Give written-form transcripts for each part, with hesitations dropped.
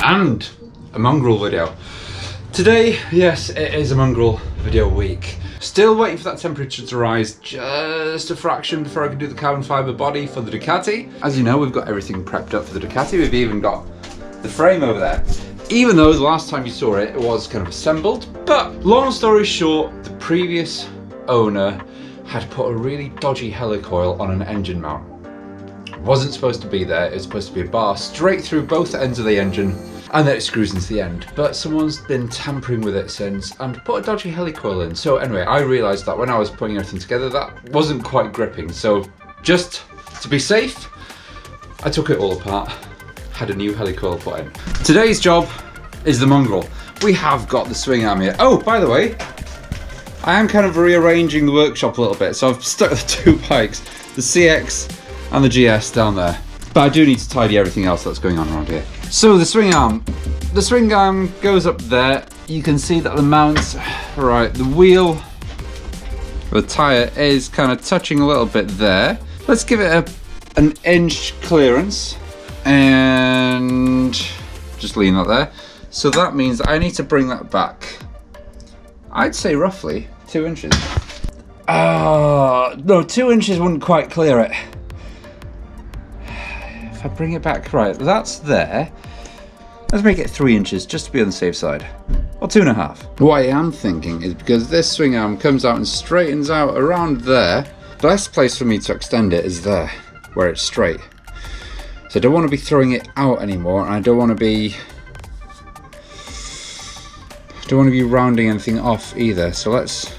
and a mongrel video. Today, yes, it is a mongrel video week. Still waiting for that temperature to rise just a fraction before I can do the carbon fibre body for the Ducati. As you know, we've got everything prepped up for the Ducati. We've even got the frame over there. Even though the last time you saw it, it was kind of assembled. But long story short, the previous owner had put a really dodgy helicoil on an engine mount. It wasn't supposed to be there. It was supposed to be a bar straight through both ends of the engine, and then it screws into the end. But someone's been tampering with it since and put a dodgy helicoil in. So anyway, I realised that when I was putting everything together, that wasn't quite gripping. So just to be safe, I took it all apart, had a new helicoil put in. Today's job is the mongrel. We have got the swing arm here. Oh, by the way, I am kind of rearranging the workshop a little bit. So I've stuck the two bikes, the CX and the GS down there. But I do need to tidy everything else that's going on around here. So the swing arm goes up there. You can see that the mount, right, the wheel, the tyre is kind of touching a little bit there. Let's give it an inch clearance and just lean that there. So that means I need to bring that back, I'd say roughly 2 inches. No, 2 inches wouldn't quite clear it. If I bring it back, right, that's there. Let's make it 3 inches just to be on the safe side. Or 2.5. What I am thinking is because this swing arm comes out and straightens out around there, the best place for me to extend it is there, where it's straight. So I don't want to be throwing it out anymore, and I don't want to be rounding anything off either. So let's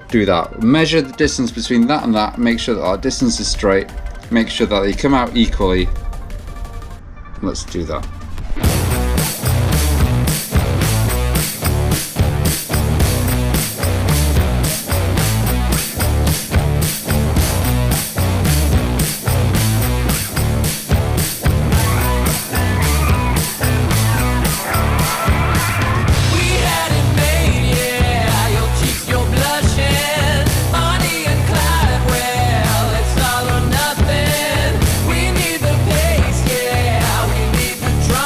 do that. Measure the distance between that and that, make sure that our distance is straight, make sure that they come out equally. Let's do that. Drive.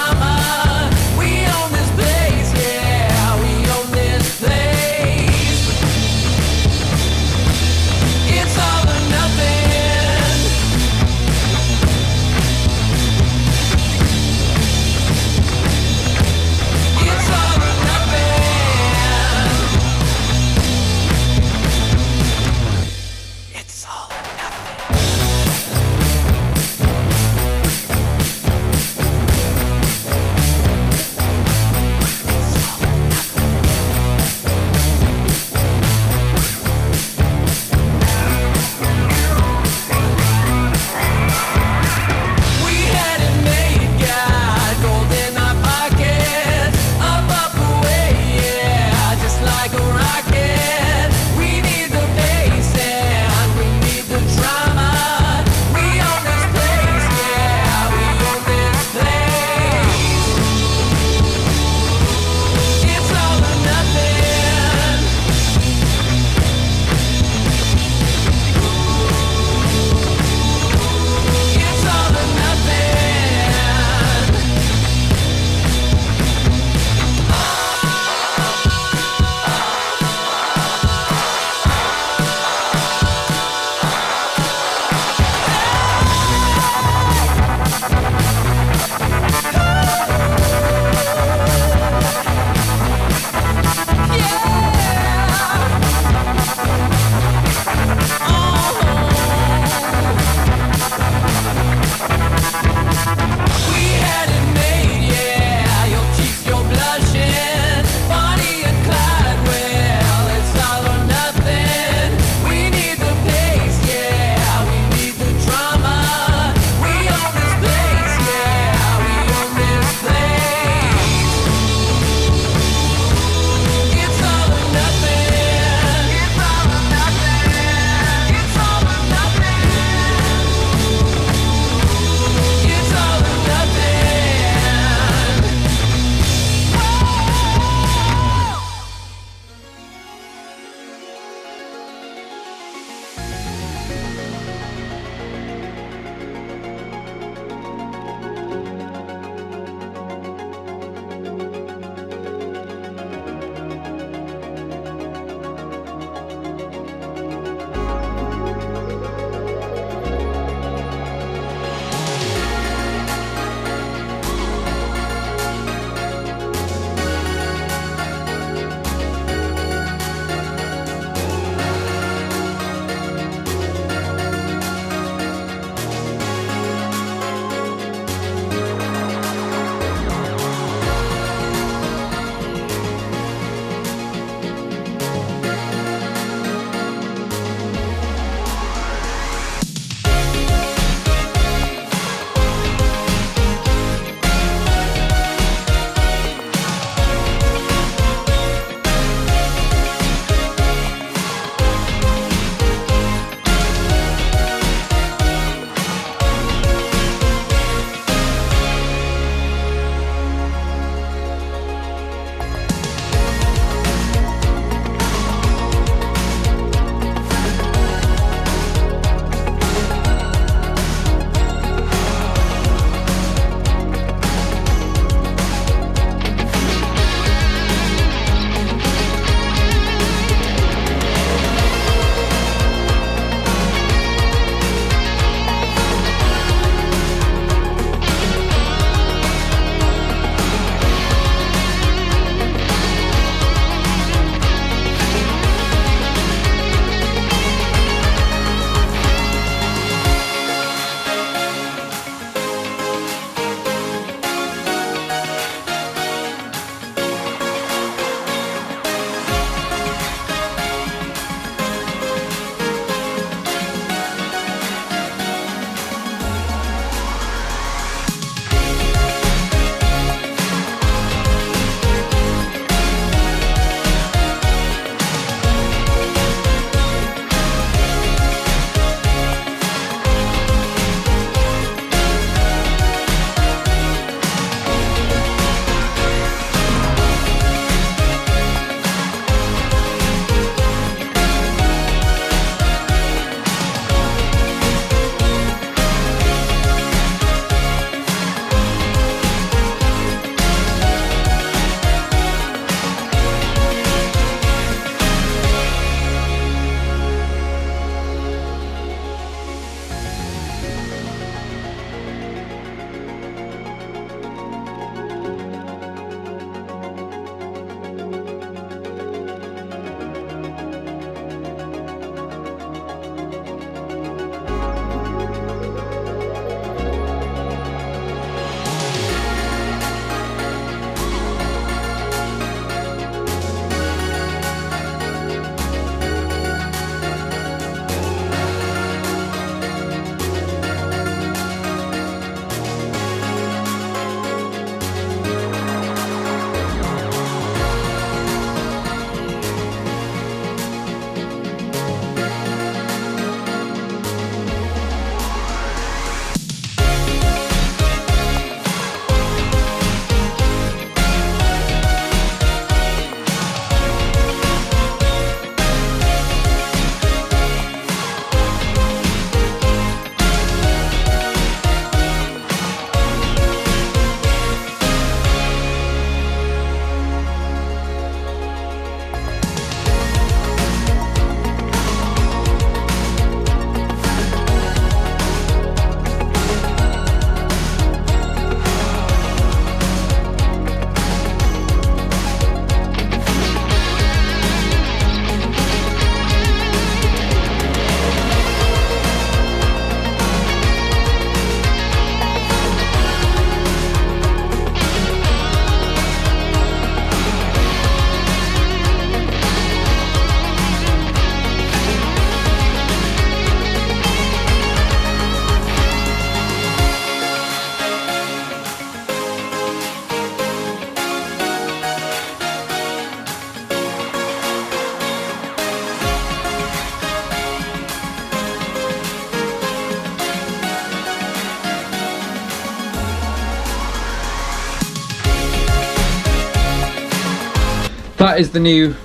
That is the new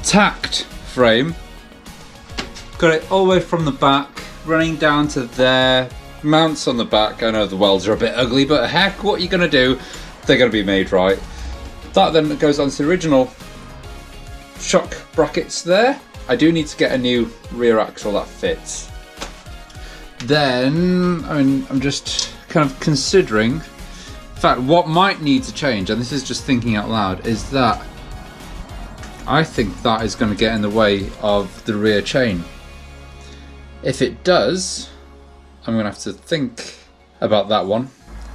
tacked frame. Got it all the way from the back, running down to there. Mounts on the back. I know the welds are a bit ugly, but heck, what are you gonna do? They're gonna be made right. That then goes on to the original shock brackets there. I do need to get a new rear axle that fits. Then, I'm just kind of considering, in fact, what might need to change, and this is just thinking out loud, is that I think that is going to get in the way of the rear chain. If it does, I'm going to have to think about that one.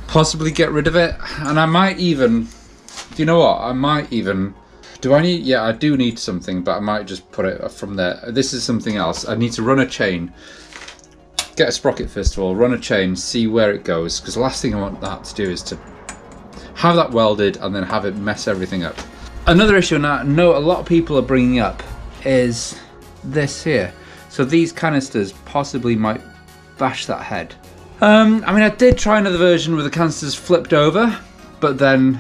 Possibly get rid of it, and I might even, do you know what, I might even, I do need something, but I might just put it from there. This is something else. I need to run a chain. Get a sprocket first of all, run a chain, see where it goes, because the last thing I want that to do is to have that welded and then have it mess everything up. Another issue I know a lot of people are bringing up is this here. So these canisters possibly might bash that head. I did try another version with the canisters flipped over, but then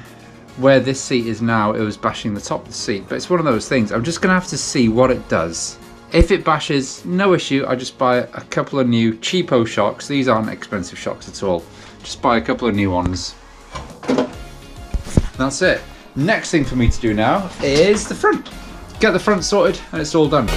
where this seat is now, it was bashing the top of the seat. But it's one of those things, I'm just gonna have to see what it does. If it bashes, no issue, I just buy a couple of new cheapo shocks. These aren't expensive shocks at all. Just buy a couple of new ones. That's it. Next thing for me to do now is the front. Get the front sorted and it's all done.